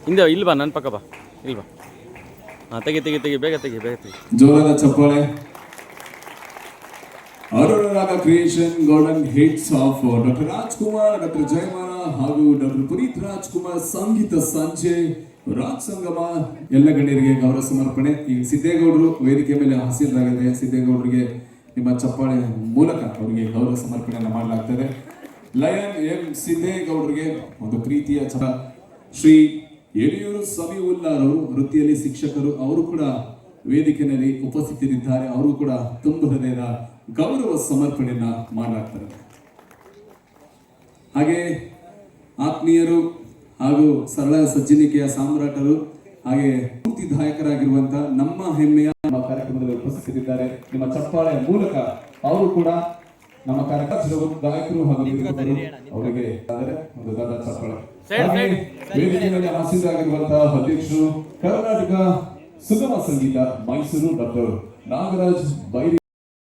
ಹಿಂದೆ ಇಲ್ಲಿ ಬಾ, ನನ್ನ ಪಕ್ಕ ಬಾ, ಇಲ್ಲಿ ಬಾ. ಹಾಂ, ತೆಗಿ ಬೇಗ ತೆಗಿ. ಜೋರಾದ ಚಪ್ಪಾಳೆ. Arunaraga creation garden hits of doctor Rajkumar, doctor Jayamala ಹಾಗೂ ಡಾಕ್ಟರ್ ಪುನೀತ್ ರಾಜ್ಕುಮಾರ್ ಸಂಗೀತ ಸಂಜೆ ರಾಜ್ ಸಂಗಮ ಎಲ್ಲ ಗಣ್ಯರಿಗೆ ಗೌರವ ಸಮರ್ಪಣೆ. ಈಗ ಸಿದ್ದೇಗೌಡರು ವೇದಿಕೆ ಮೇಲೆ ಹಾಸೀನರಾಗಿದೆ. ಸಿದ್ದೇಗೌಡರಿಗೆ ನಿಮ್ಮ ಚಪ್ಪಾಳೆ ಮೂಲಕ ಅವರಿಗೆ ಗೌರವ ಸಮರ್ಪಣೆಯನ್ನು ಮಾಡಲಾಗ್ತದೆ. ಲಯನ್ ಎಂ ಸಿದ್ದೇಗೌಡರಿಗೆ ಒಂದು ಪ್ರೀತಿಯ ಶ್ರೀ ಯಡಿಯೂರು ಸಮೀವುಲ್ಲಾರವರು ವೃತ್ತಿಯಲ್ಲಿ ಶಿಕ್ಷಕರು, ಅವರು ಕೂಡ ವೇದಿಕೆಯಲ್ಲಿ ಉಪಸ್ಥಿತರಿದ್ದಾರೆ. ಅವರು ಕೂಡ ತುಂಬ ಹೃದಯದ ಗೌರವ ಸಮರ್ಪಣೆಯನ್ನ ಮಾಡಲಾಗ್ತಾರೆ. ಹಾಗೆ ಆತ್ಮೀಯರು ಹಾಗೂ ಸರಳ ಸಜ್ಜನಿಕೆಯ ಸಾಮ್ರಾಟರು ಹಾಗೆ ಸ್ಫೂರ್ತಿದಾಯಕರಾಗಿರುವಂತಹ ನಮ್ಮ ಹೆಮ್ಮೆಯ ಕಾರ್ಯಕ್ರಮದಲ್ಲಿ ಉಪಸ್ಥಿತರಿದ್ದಾರೆ. ನಿಮ್ಮ ಚಪ್ಪಾಳೆ ಮೂಲಕ ಅವರು ಕೂಡ ನಮ್ಮ ಕಾರ್ಯಕ್ರಮದ ಗಾಯಕರು ಹಾಗೂ ಅವರಿಗೆ ಒಂದು ದೊಡ್ಡ ಚಪ್ಪಾಳೆ. ವೇದಿಕೆಯಲ್ಲಿ ಹಾಸೀನರಾಗಿರುವಂತಹ ಅಧ್ಯಕ್ಷರು ಕರ್ನಾಟಕ ಸುಗಮ ಸಂಗೀತ ಮೈಸೂರು ಡಾಕ್ಟರ್ ನಾಗರಾಜ್ ಬೈರಿ.